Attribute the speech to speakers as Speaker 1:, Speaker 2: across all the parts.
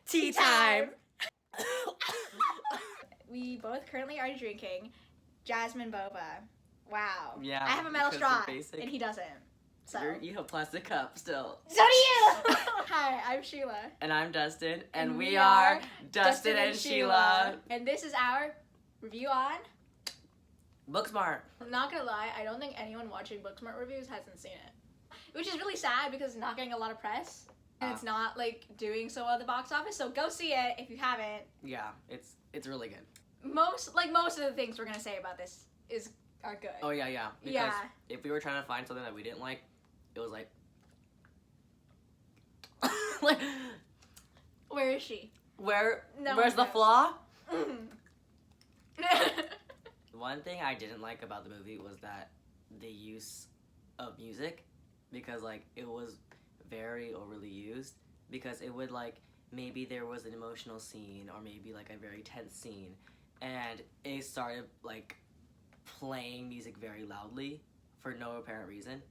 Speaker 1: Tea time!
Speaker 2: We both currently are drinking jasmine boba. Wow.
Speaker 1: Yeah,
Speaker 2: I have a metal
Speaker 1: because
Speaker 2: straw,
Speaker 1: we're basic.
Speaker 2: and he doesn't. So.
Speaker 1: You have a plastic cup still.
Speaker 2: So do you! Hi, I'm Sheila.
Speaker 1: And I'm Dustin, and we are Dustin and Sheila.
Speaker 2: And this is our review on
Speaker 1: Booksmart.
Speaker 2: I'm not gonna lie, I don't think anyone watching Booksmart reviews hasn't seen it. Which is really sad because it's not getting a lot of press. And it's not like doing so well at the box office, so go see it if you haven't.
Speaker 1: Yeah, it's really good.
Speaker 2: Most of the things we're gonna say about this are good.
Speaker 1: Oh yeah. Because if we were trying to find something that we didn't like, it was like like
Speaker 2: where is she?
Speaker 1: Where's the flaw? One thing I didn't like about the movie was that the use of music, because like it was very overly used, because it would like maybe there was an emotional scene or maybe like a very tense scene and it started like playing music very loudly for no apparent reason,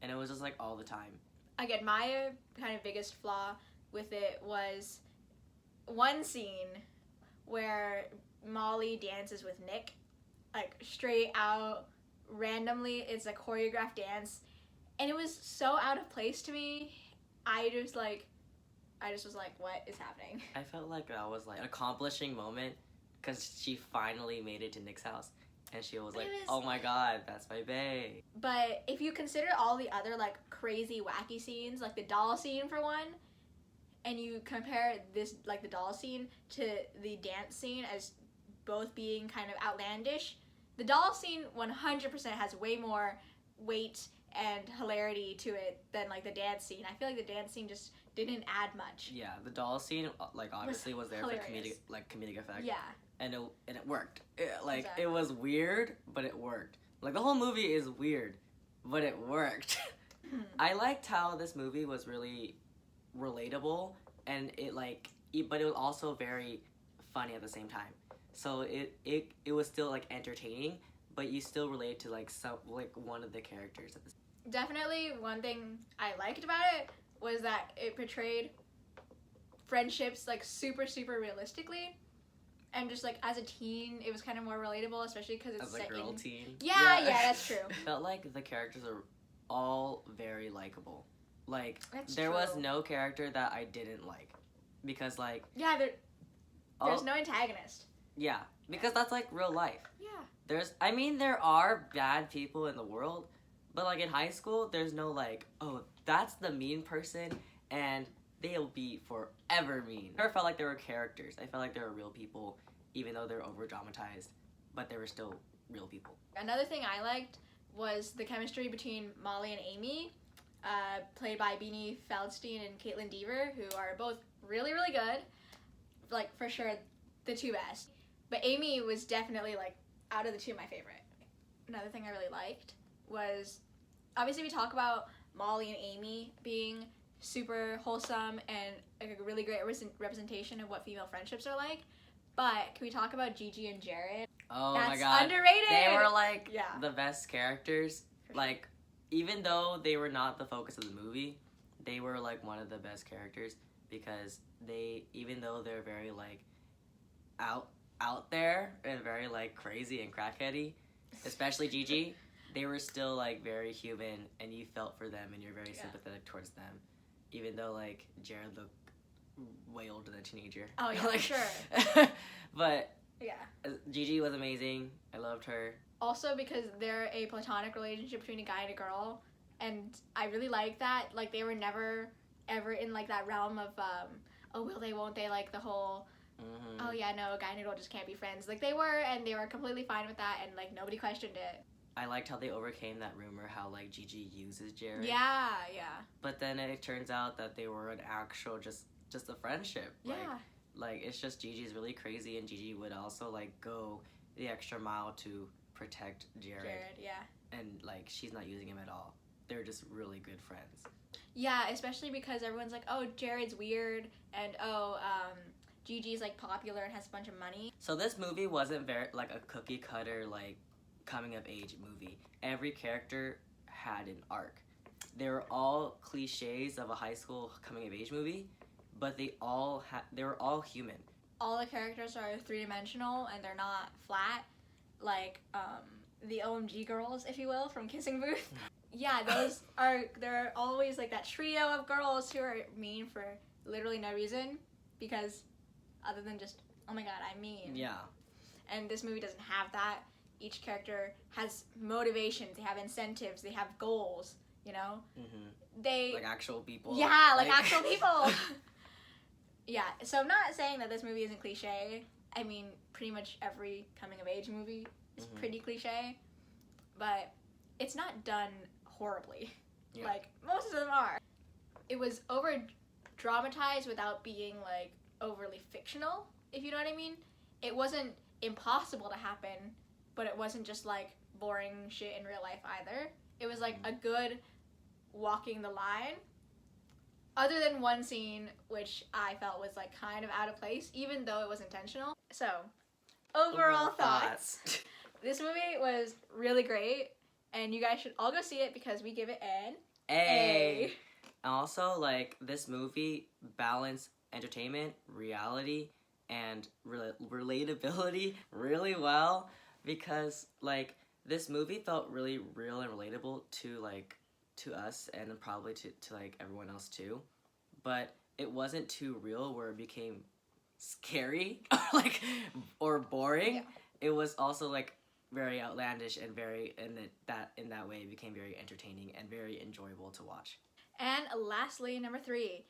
Speaker 1: and it was just like all the time.
Speaker 2: Again, my kind of biggest flaw with it was one scene where Molly dances with Nick, like straight out randomly. It's a choreographed dance, and it was so out of place to me. I just was like, what is happening?
Speaker 1: I felt like that was like an accomplishing moment because she finally made it to Nick's house, and she was like, oh my god, that's my bae.
Speaker 2: But if you consider all the other like crazy wacky scenes, like the doll scene for one, and you compare this, like the doll scene, to the dance scene as both being kind of outlandish, the doll scene 100% has way more weight and hilarity to it than like the dance scene. I feel like the dance scene just didn't add much.
Speaker 1: Yeah, the doll scene like obviously was there
Speaker 2: hilarious.
Speaker 1: for comedic effect.
Speaker 2: Yeah.
Speaker 1: And it worked. Exactly. It
Speaker 2: Exactly.
Speaker 1: was weird, but it worked. Like the whole movie is weird, but it worked. I liked how this movie was really relatable, and but it was also very funny at the same time. So it was still like entertaining, but you still relate to like one of the characters at this.
Speaker 2: Definitely one thing I liked about it was that it portrayed friendships like super realistically, and just like as a teen it was kind of more relatable, especially because it's
Speaker 1: as a girl teen.
Speaker 2: Yeah, that's true.
Speaker 1: Felt like the characters are all very likable. Like
Speaker 2: That's
Speaker 1: there
Speaker 2: true.
Speaker 1: was no character that I didn't like, because like
Speaker 2: there's no antagonist.
Speaker 1: Yeah, because that's like real life.
Speaker 2: Yeah.
Speaker 1: There are bad people in the world, but like in high school, there's no like, oh, that's the mean person, and they'll be forever mean. I never felt like they were characters. I felt like they were real people, even though they're over dramatized, but they were still real people.
Speaker 2: Another thing I liked was the chemistry between Molly and Amy, played by Beanie Feldstein and Caitlin Dever, who are both really good. Like for sure, the two best. But Amy was definitely like out of the two my favorite. Another thing I really liked was, obviously we talk about Molly and Amy being super wholesome and like a really great representation of what female friendships are like, but can we talk about Gigi and Jared?
Speaker 1: Oh
Speaker 2: That's
Speaker 1: my god,
Speaker 2: underrated.
Speaker 1: They were like the best characters. Like even though they were not the focus of the movie, they were like one of the best characters, because even though they're very like out there and very like crazy and crackheady, especially Gigi, they were still like very human, and you felt for them and you're very sympathetic towards them, even though like Jared looked way older than a teenager.
Speaker 2: Oh yeah,
Speaker 1: like,
Speaker 2: for
Speaker 1: sure. But
Speaker 2: yeah,
Speaker 1: Gigi was amazing. I loved her. Also
Speaker 2: because they're a platonic relationship between a guy and a girl, and I really like that. Like they were never ever in like that realm of oh will they won't they, like the whole oh yeah, no, a guy and a girl just can't be friends. Like they were, and they were completely fine with that, and like nobody questioned it. I liked how they overcame that rumor how like Gigi uses Jared. Yeah. But then it turns out that they were an actual just a friendship. Yeah. Like it's just Gigi's really crazy, and Gigi would also like go the extra mile to protect Jared. And like she's not using him at all. They're just really good friends. Yeah, especially because everyone's like, oh, Jared's weird, and Gigi's like popular and has a bunch of money. So this movie wasn't very like a cookie cutter like coming of age movie. Every character had an arc. They were all cliches of a high school coming of age movie,
Speaker 1: but they were all human.
Speaker 2: All the characters are three-dimensional and they're not flat, like the OMG girls, if you will, from Kissing Booth. Yeah, they're always like that trio of girls who are mean for literally no reason, because other than just, oh my god, I'm mean.
Speaker 1: Yeah.
Speaker 2: And this movie doesn't have that. Each character has motivations, they have incentives, they have goals, you know?
Speaker 1: Like actual people.
Speaker 2: Yeah, like actual people. Yeah, so I'm not saying that this movie isn't cliche. I mean, pretty much every coming-of-age movie is pretty cliche, but it's not done horribly. Yeah. Like, most of them are. It was over-dramatized without being, like, overly fictional, if you know what I mean. It wasn't impossible to happen, but it wasn't just, like, boring shit in real life either. It was, like, a good walking the line. Other than one scene, which I felt was, like, kind of out of place, even though it was intentional. So, overall thoughts. This movie was really great, and you guys should all go see it because we give it an A.
Speaker 1: Also, like, this movie balanced entertainment, reality, and relatability really well, because, like, this movie felt really real and relatable to, like, to us and probably to like everyone else too, but it wasn't too real where it became scary or boring. Yeah. It was also like very outlandish and in that way it became very entertaining and very enjoyable to watch.
Speaker 2: And lastly, number 3,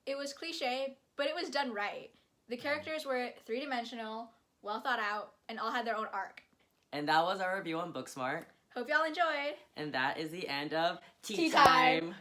Speaker 2: it was cliche, but it was done right. The characters were three-dimensional, well thought out, and all had their own arc.
Speaker 1: And that was our review on Booksmart.
Speaker 2: Hope y'all enjoyed.
Speaker 1: And that is the end of
Speaker 2: Tea Time.